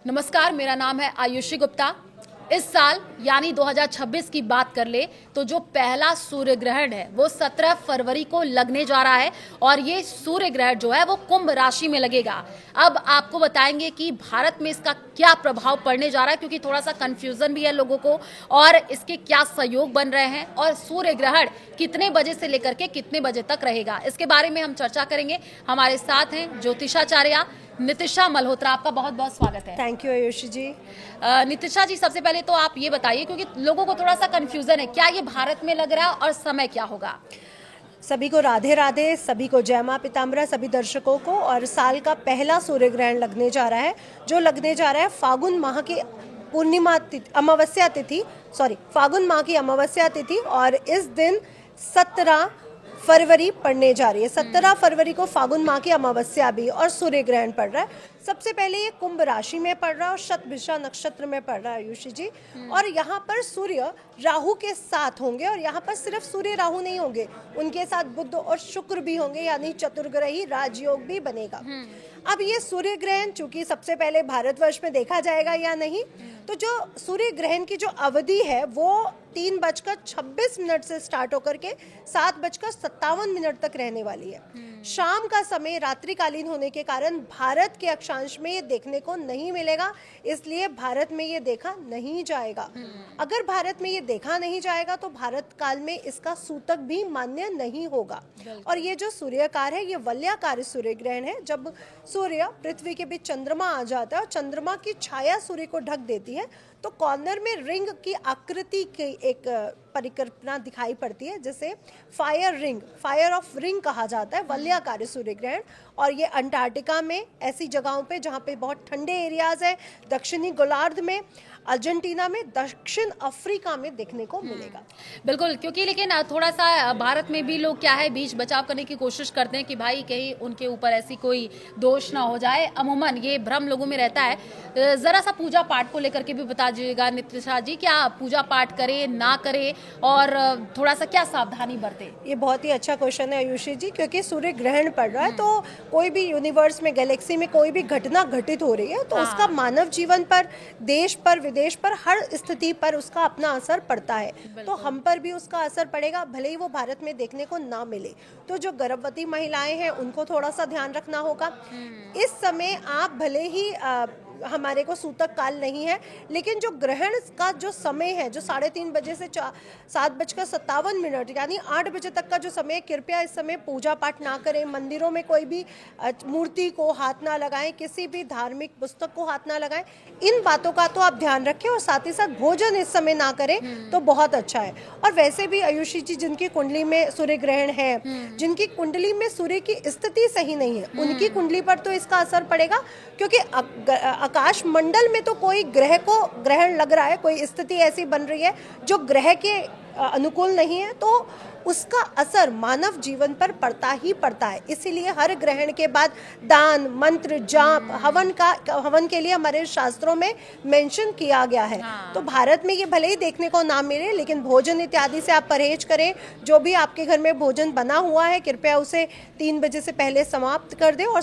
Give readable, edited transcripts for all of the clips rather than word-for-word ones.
नमस्कार, मेरा नाम है आयुषी गुप्ता। इस साल यानी 2026 की बात कर ले तो जो पहला सूर्य ग्रहण है वो 17 फरवरी को लगने जा रहा है और ये सूर्य ग्रहण जो है वो कुंभ राशि में लगेगा। अब आपको बताएंगे कि भारत में इसका क्या प्रभाव पड़ने जा रहा है, क्योंकि थोड़ा सा कंफ्यूजन भी है लोगों को, और इसके क्या सहयोग बन रहे हैं और सूर्य ग्रहण कितने बजे से लेकर के कितने बजे तक रहेगा, इसके बारे में हम चर्चा करेंगे। हमारे साथ हैं ज्योतिषाचार्य नितिशा मल्होत्रा। आपका बहुत बहुत स्वागत है। थैंक यू आयुषी जी। नितिशा जी, सबसे पहले तो आप ये बताइए, क्योंकि लोगों को थोड़ा सा कंफ्यूजन है, क्या ये भारत में लग रहा है और समय क्या होगा? सभी को राधे राधे, सभी को जय मां पीताम्बरा, सभी दर्शकों को। और साल का पहला सूर्य ग्रहण लगने जा रहा है, जो लगने जा रहा है फागुन माह की पूर्णिमा तिथि, अमावस्या तिथि, फागुन माह की अमावस्या तिथि। और इस दिन 17 फरवरी पड़ने जा रही है। 17 फरवरी को फागुन माह की अमावस्या भी और सूर्य ग्रहण पड़ रहा है। सबसे पहले ये कुंभ राशि में पड़ रहा है और शतभिषा नक्षत्र में पड़ रहा है आयुषी जी। और यहाँ पर सूर्य राहु के साथ होंगे, और यहाँ पर सिर्फ सूर्य राहु नहीं होंगे, उनके साथ बुध और शुक्र भी होंगे, यानी चतुर्ग्रही राजयोग भी बनेगा। अब ये सूर्य ग्रहण चूंकि सबसे पहले भारतवर्ष में देखा जाएगा या नहीं, तो जो सूर्य ग्रहण की जो अवधि है वो 3:26 से स्टार्ट होकर के 7:57 तक रहने वाली है। शाम का समय रात्रिकालीन होने के कारण भारत के अक्षांश में ये देखने को नहीं मिलेगा, इसलिए भारत में ये देखा नहीं जाएगा। अगर भारत में ये देखा नहीं जाएगा तो भारत काल में इसका सूतक भी मान्य नहीं होगा। और ये जो सूर्याकार है ये वलयाकार सूर्य ग्रहण है। जब सूर्य पृथ्वी के बीच चंद्रमा आ जाता है और चंद्रमा की छाया सूर्य को ढक देती है, तो कॉर्नर में रिंग की आकृति की एक परिकल्पना दिखाई पड़ती है, जिसे फायर ऑफ रिंग कहा जाता है, वलयाकार सूर्य ग्रहण। और ये अंटार्कटिका में, ऐसी जगहों पे जहाँ पे बहुत ठंडे एरियाज है, दक्षिणी गोलार्ध में, अर्जेंटीना में, दक्षिण अफ्रीका में देखने को मिलेगा। बिल्कुल, क्योंकि लेकिन थोड़ा सा भारत में भी लोग क्या है, बीच बचाव करने की कोशिश करते हैं कि भाई कहीं उनके ऊपर ऐसी कोई दोष ना हो जाए। अमूमन ये भ्रम लोगों में रहता है। जरा सा पूजा पाठ को लेकर के भी बता दीजिएगा नितिशा जी, क्या पूजा पाठ करें ना करें और थोड़ा सा क्या सावधानी बरते? ये बहुत ही अच्छा क्वेश्चन है आयुषी जी, क्योंकि सूर्य ग्रहण पड़ रहा है तो कोई भी यूनिवर्स में, गैलेक्सी में कोई भी घटना घटित हो रही है तो उसका मानव जीवन पर, देश पर, विदेश पर, हर स्थिति पर उसका अपना असर पड़ता है। तो हम पर भी उसका असर पड़ेगा, भले ही वो भारत में देखने को ना मिले। तो जो गर्भवती महिलाएं हैं उनको थोड़ा सा ध्यान रखना होगा। इस समय आप भले ही हमारे को सूतक काल नहीं है, लेकिन जो ग्रहण का जो समय है, जो 3:30 बजे से 7:57 यानी 8 बजे तक का जो समय, कृपया इस समय पूजा पाठ ना करें, मंदिरों में कोई भी मूर्ति को हाथ ना लगाएं, किसी भी धार्मिक पुस्तक को हाथ ना लगाएं। इन बातों का तो आप ध्यान रखें, और साथ ही साथ भोजन इस समय ना करें तो बहुत अच्छा है। और वैसे भी आयुषी जी, जिनकी कुंडली में सूर्य ग्रहण है, जिनकी कुंडली में सूर्य की स्थिति सही नहीं है, उनकी कुंडली पर तो इसका असर पड़ेगा, क्योंकि आकाश मंडल में तो कोई ग्रह को ग्रहण लग रहा है, कोई स्थिति ऐसी बन रही है जो ग्रह के अनुकूल नहीं है, तो उसका असर मानव जीवन पर पड़ता ही पड़ता है। इसीलिए हर ग्रहण के बाद दान, मंत्र, जाप, हवन के लिए हमारे शास्त्रों में मेंशन किया गया है। तो भारत में ये भले ही देखने को ना मिले, लेकिन भोजन इत्यादि से आप परहेज करें। जो भी आपके घर में भोजन बना हुआ है, कृपया उसे 3 बजे से पहले समाप्त कर दें, और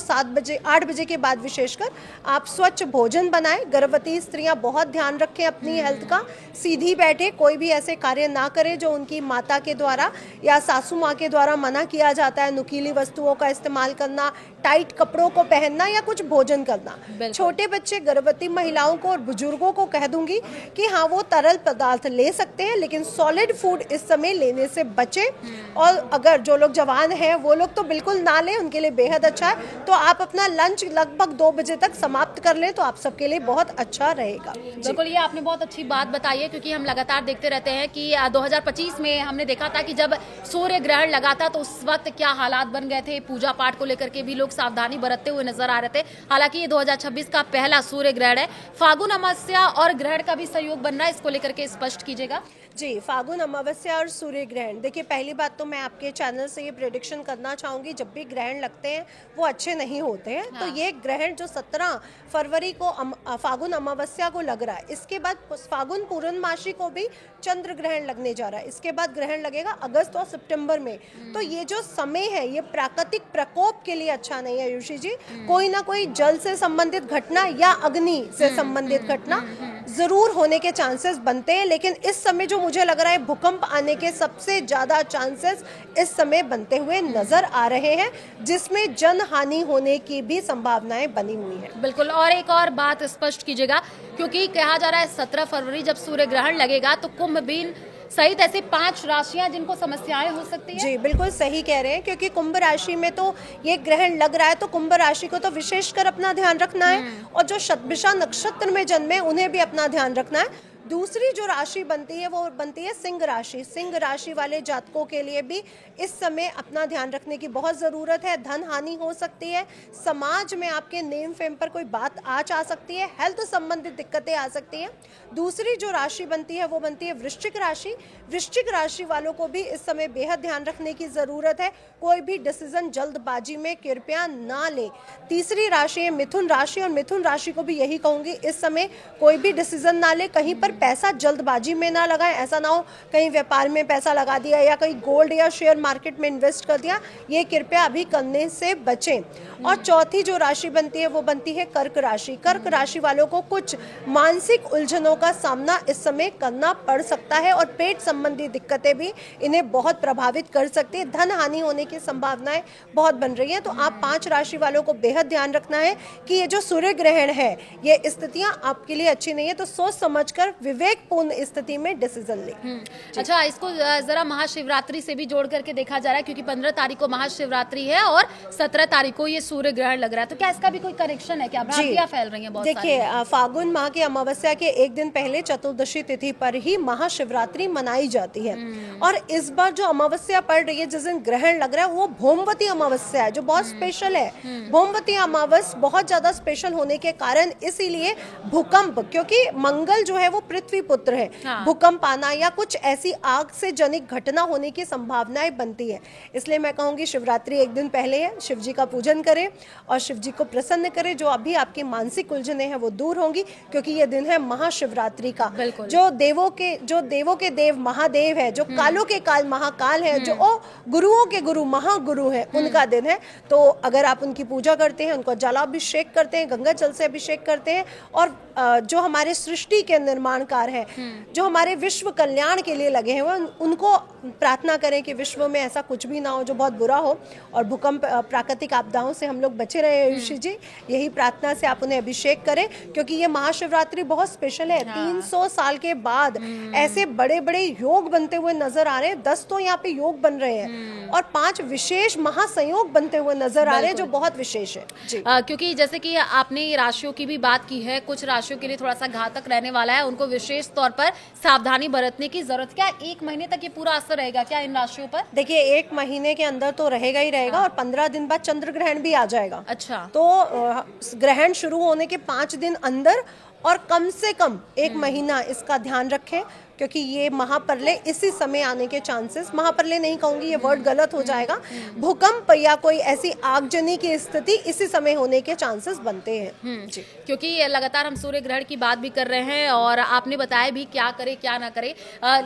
8 बजे के बाद विशेषकर आप स्वच्छ भोजन बनाएं। गर्भवती स्त्रियां बहुत ध्यान रखें अपनी हेल्थ का, सीधी बैठे, कोई भी ऐसे कार्य ना करें जो उनकी माता के द्वारा या सासू माँ के द्वारा मना किया जाता है। नुकीली वस्तुओं का इस्तेमाल करना, टाइट कपड़ों को पहनना या कुछ भोजन करना। छोटे बच्चे, गर्भवती महिलाओं को और बुजुर्गों को कह दूंगी कि हाँ, वो तरल पदार्थ ले सकते हैं, लेकिन सॉलिड फूड इस समय लेने से बचे। और अगर जो लोग जवान हैं वो लोग तो बिल्कुल ना लें, उनके लिए बेहद अच्छा है। तो आप अपना लंच लगभग 2 बजे तक समाप्त कर लें तो आप सबके लिए बहुत अच्छा रहेगा। बिल्कुल, ये आपने बहुत अच्छी बात बताई है, क्योंकि हम लगातार देखते रहते हैं कि 2025 में हमने देखा था कि जब सूर्य ग्रहण लगा था तो उस वक्त क्या हालात बन गए थे। पूजा पाठ को लेकर के भी लोग सावधानी बरतते हुए नजर आ रहे थे। हालांकि ये 2026 का पहला सूर्य ग्रहण है। फागुन अमावस्या और ग्रहण का भी सहयोग बन रहा है, इसको लेकर के स्पष्ट कीजिएगा। जी, फागुन अमावस्या और सूर्य ग्रहण, देखिए पहली बात तो मैं आपके चैनल से ये प्रेडिक्शन करना चाहूँगी, जब भी ग्रहण लगते हैं वो अच्छे नहीं होते हैं। हाँ। तो ये ग्रहण जो 17 फरवरी को फागुन अमावस्या को लग रहा है, इसके बाद फागुन पूर्णमासी को भी चंद्र ग्रहण लगने जा रहा है। इसके बाद ग्रहण लगेगा अगस्त और सितंबर में। तो ये जो समय है ये प्राकृतिक प्रकोप के लिए अच्छा नहीं है आयुषी जी। कोई ना कोई जल से संबंधित घटना या अग्नि से संबंधित घटना जरूर होने के चांसेस बनते हैं, लेकिन इस समय जो मुझे लग रहा है भूकंप आने के सबसे ज्यादा चांसेस इस समय बनते हुए नजर आ रहे हैं, जिसमें जन हानि होने की भी संभावनाएं बनी हुई हैं। बिल्कुल। और एक और बात स्पष्ट कीजिएगा, क्योंकि कहा जा रहा है 17 फरवरी जब सूर्य ग्रहण लगेगा तो कुंभ बीन सहित ऐसे 5 राशियां जिनको समस्याएं हो सकती है। जी बिल्कुल सही कह रहे हैं, क्योंकि कुंभ राशि में तो ये ग्रहण लग रहा है, तो कुंभ राशि को तो विशेषकर अपना ध्यान रखना है, और जो शतभिषा नक्षत्र में जन्मे उन्हें भी अपना ध्यान रखना है। दूसरी जो राशि बनती है वो बनती है सिंह राशि। सिंह राशि वाले जातकों के लिए भी इस समय अपना ध्यान रखने की बहुत ज़रूरत है। धन हानि हो सकती है, समाज में आपके नेम फेम पर कोई बात आ सकती है, हेल्थ संबंधित दिक्कतें आ सकती हैं। दूसरी जो राशि बनती है वो बनती है वृश्चिक राशि। वृश्चिक राशि वालों को भी इस समय बेहद ध्यान रखने की ज़रूरत है, कोई भी डिसीजन जल्दबाजी में कृपया ना लें। तीसरी राशि है मिथुन राशि, और मिथुन राशि को भी यही कहूँगी, इस समय कोई भी डिसीजन ना ले, कहीं पर पैसा जल्दबाजी में ना लगाएं। ऐसा ना हो कहीं व्यापार में पैसा लगा दिया या कहीं गोल्ड या शेयर मार्केट में इन्वेस्ट कर दिया, ये कृपया अभी करने से बचें। और चौथी जो राशि बनती है वो बनती है कर्क राशि। कर्क राशि वालों को कुछ मानसिक उलझनों का सामना इस समय करना पड़ सकता है, और पेट संबंधी दिक्कतें भी इन्हें बहुत प्रभावित कर सकती है। धन हानि होने की संभावनाएं बहुत बन रही हैं। तो आप 5 राशि वालों को बेहद ध्यान रखना है कि ये जो सूर्य ग्रहण है ये स्थितियां आपके लिए अच्छी नहीं है, तो सोच समझकर विवेकपूर्ण स्थिति में डिसीजन लें। अच्छा, इसको जरा महाशिवरात्रि से भी जोड़ करके देखा जा रहा है, क्योंकि 15 तारीख को महाशिवरात्रि है और 17 तारीख को ये सूर्य ग्रहण लग रहा है, तो क्या इसका भी कोई कनेक्शन है? क्या भ्रांतियां फैल रही हैं बहुत सारी? देखिए, फागुन माह की अमावस्या के एक दिन पहले चतुर्दशी तिथि पर ही महाशिवरात्रि मनाई जाती है, और इस बार जो अमावस्या पड़ रही है, जिस दिन ग्रहण लग रहा है, वो भौमवती अमावस्या है, जो बहुत स्पेशल है। भौमवती अमावस्या बहुत ज्यादा स्पेशल होने के कारण इसीलिए भूकंप, क्योंकि मंगल जो है वो पृथ्वी पुत्र है, भूकंप आना या कुछ ऐसी आग से जनित घटना होने की संभावनाएं बनती है। इसलिए मैं कहूंगी शिवरात्रि एक दिन पहले है, शिव जी का पूजन करें और शिव जी को प्रसन्न करें। जो अभी आपकी मानसिक उलझने हैं वो दूर होंगी, क्योंकि ये दिन है महाशिवरात्रि का। जो देवों के देव महादेव है, जो कालों के काल महाकाल है, जो गुरुओं के गुरु महागुरु है, उनका दिन है। तो अगर आप उनकी पूजा करते हैं, उनको जलाभिषेक करते हैं, गंगा जल से अभिषेक करते हैं, और जो हमारे सृष्टि के निर्माणकार हैं, जो हमारे विश्व कल्याण के लिए लगे हैं, वो उनको प्रार्थना करें कि विश्व में ऐसा कुछ भी ना हो जो बहुत बुरा हो, और भूकंप प्राकृतिक आपदाओं से हम लोग बचे रहे। आयुषी जी, यही प्रार्थना से आप उन्हें अभिषेक करें, क्योंकि ये महाशिवरात्रि बहुत स्पेशल है। 300 साल के बाद ऐसे बड़े बड़े योग बनते हुए नजर आ रहे हैं। 10 तो यहाँ पे योग बन रहे हैं, और 5 विशेष महासंयोग बनते हुए नजर आ रहे हैं, जो बहुत विशेष है जी। क्योंकि जैसे कि आपने राशियों की भी बात की है, कुछ राशियों के लिए थोड़ा सा घातक रहने वाला है, उनको विशेष तौर पर सावधानी बरतने की जरूरत। क्या 1 महीने तक ये पूरा असर रहेगा क्या इन राशियों पर? देखिए, 1 महीने के अंदर तो रहेगा ही रहेगा, और 15 दिन बाद चंद्र ग्रहण भी आ जाएगा। अच्छा, तो ग्रहण शुरू होने के 5 दिन अंदर और कम से कम 1 महीना इसका ध्यान रखें, क्योंकि ये महाप्रलय इसी समय आने के चांसेस, महाप्रलय नहीं कहूंगी, ये वर्ड गलत हो जाएगा, भूकंप या कोई ऐसी आगजनी की स्थिति इसी समय होने के चांसेस बनते हैं जी। क्योंकि लगातार हम सूर्य ग्रहण की बात भी कर रहे हैं, और आपने बताया भी क्या करे क्या ना करे,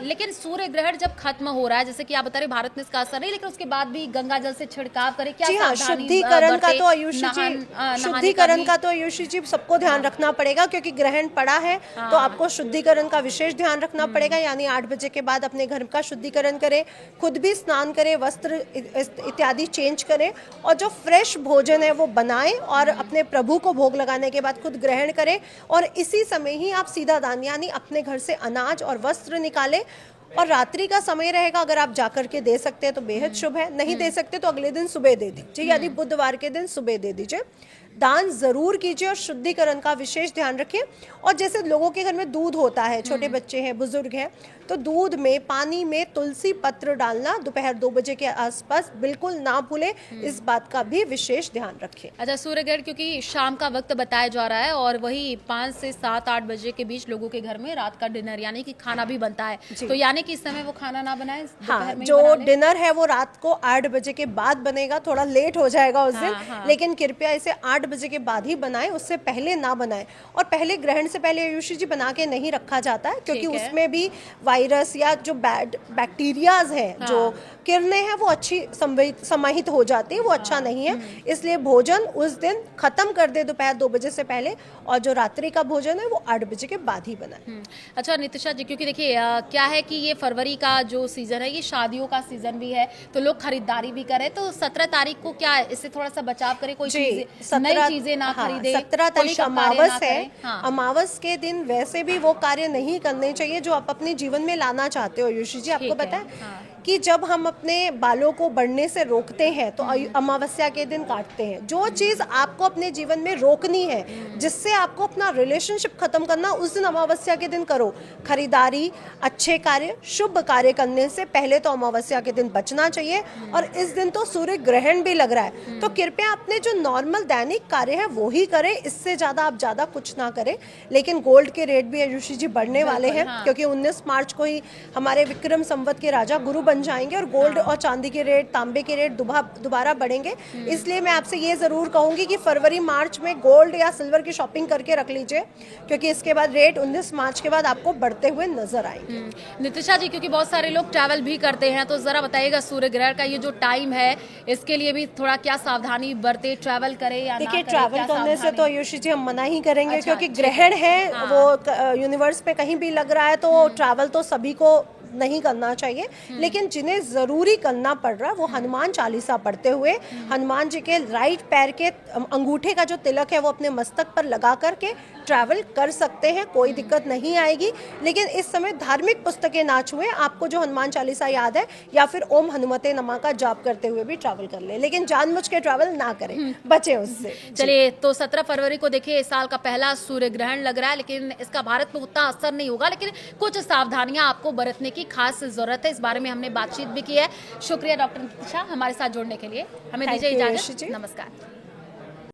लेकिन सूर्य ग्रहण जब खत्म हो रहा है, जैसे कि आप बता रहे भारत में इसका असर नहीं, लेकिन उसके बाद भी गंगा जल से छिड़काव करे, क्या सावधानी शुद्धिकरण का तो आयुषी जी, शुद्धिकरण का तो आयुषी जी सबको ध्यान रखना पड़ेगा, क्योंकि ग्रहण पड़ा है तो आपको शुद्धिकरण का विशेष ध्यान रखना पड़ेगा। यानी 8 बजे के बाद अपने घर का शुद्धिकरण करें, खुद भी स्नान करें, वस्त्र इत्यादि चेंज करें, और जो फ्रेश भोजन है वो बनाएं, और अपने प्रभु को भोग लगाने के बाद खुद ग्रहण करें, और इसी समय ही आप सीधा दान यानी अपने घर से अनाज और वस्त्र निकालें। और रात्रि का समय रहेगा, अगर आप जाकर के दे सकते हैं तो बेहद शुभ है, नहीं दे सकते तो अगले दिन सुबह दे दीजिए, यानी बुधवार के दिन सुबह दे दीजिए। दान जरूर कीजिए और शुद्धिकरण का विशेष ध्यान रखें। और जैसे लोगों के घर में दूध होता है, छोटे बच्चे हैं, बुजुर्ग हैं, तो दूध में, पानी में तुलसी पत्र डालना दोपहर 2 बजे के आसपास बिल्कुल ना भूलें। इस बात का भी विशेष ध्यान रखें। अच्छा, सूर्य ग्रहण क्योंकि शाम का वक्त बताया जा रहा है और वही 5 से 7-8 बजे के बीच लोगों के घर में रात का डिनर यानी कि खाना भी बनता है, तो यानी कि इस समय वो खाना ना बनाए, हाँ, जो डिनर है वो रात को 8 बजे के बाद बनेगा, थोड़ा लेट हो जाएगा उस दिन, लेकिन कृपया इसे 8 बजे के बाद ही बनाएं, उससे पहले ना बनाएं। और पहले ग्रहण से पहले आयुषी जी बना के नहीं रखा जाता है, क्योंकि उसमें भी वायरस या जो बैड बैक्टीरियाज हैं, जो किरणें हैं, वो अच्छी समाहित हो जाती है, वो अच्छा नहीं है। इसलिए भोजन उस दिन खत्म कर दे दोपहर 2 बजे से पहले, और जो रात्रि का भोजन है वो 8 बजे के बाद ही बनाए। अच्छा नितिशा जी, क्योंकि देखिए क्या है कि ये फरवरी का जो सीजन है ये शादियों का सीजन भी है, तो लोग खरीदारी भी करें, तो 17 तारीख को क्या है, इससे थोड़ा सा बचाव करें, कोई नई चीजें ना खरीदे। 17 तारीख अमावस है, अमावस के दिन वैसे भी वो कार्य नहीं करने चाहिए जो आप अपने जीवन में लाना चाहते हो। आयुषी जी, आपको पता है कि जब हम अपने बालों को बढ़ने से रोकते हैं तो अमावस्या के दिन काटते हैं। जो चीज आपको अपने जीवन में रोकनी है, जिससे आपको अपना रिलेशनशिप खत्म करना, उस दिन अमावस्या के दिन करो। खरीदारी, अच्छे कार्य, शुभ कार्य करने से पहले तो अमावस्या के दिन बचना चाहिए। और इस दिन तो सूर्य ग्रहण भी लग रहा है, तो कृपया अपने जो नॉर्मल दैनिक कार्य है वो ही करें, इससे ज्यादा आप ज्यादा कुछ ना करें। लेकिन गोल्ड के रेट भी आयुषी जी बढ़ने वाले हैं, क्योंकि 19 मार्च को ही हमारे विक्रम संवत के राजा गुरु बन जाएंगे और गोल्ड और चांदी के रेट, तांबे के रेट दोबारा बढ़ेंगे। इसलिए मैं आपसे ये जरूर कहूंगी कि फरवरी मार्च में गोल्ड या सिल्वर की शॉपिंग करके रख लीजिए, क्योंकि इसके बाद रेट 19 मार्च के बाद आपको बढ़ते हुए नजर आएंगे। नितिशा जी, क्योंकि बहुत सारे लोग ट्रैवल भी करते हैं, तो जरा बताइएगा सूर्य ग्रहण का ये जो टाइम है, इसके लिए भी थोड़ा क्या सावधानी बरते, ट्रैवल करे या देखिए, ट्रैवल करने से तो आयुषी जी हम मना ही करेंगे, क्योंकि ग्रहण है, वो यूनिवर्स में कहीं भी लग रहा है, तो ट्रैवल तो सभी को नहीं करना चाहिए। लेकिन जिन्हें जरूरी करना पड़ रहा है वो हनुमान चालीसा पढ़ते हुए हनुमान जी के राइट पैर के अंगूठे का जो तिलक है वो अपने मस्तक पर लगा करके ट्रैवल कर सकते हैं, कोई दिक्कत नहीं आएगी। लेकिन इस समय धार्मिक पुस्तकें ना छुएं, आपको जो हनुमान चालीसा याद है या फिर ओम हनुमते नमः का जाप करते हुए भी ट्रैवल कर ले, लेकिन जानबूझ के ट्रैवल ना करें, बचे उससे। चलिए, तो 17 फरवरी को देखिए इस साल का पहला सूर्य ग्रहण लग रहा है, लेकिन इसका भारत में उतना असर नहीं होगा, लेकिन कुछ सावधानियां आपको बरतने की खास जरूरत है। इस बारे में हमने बातचीत भी की है। शुक्रिया डॉक्टर नितिशा हमारे साथ जुड़ने के लिए। हमें दीजिए इजाजत। नमस्कार।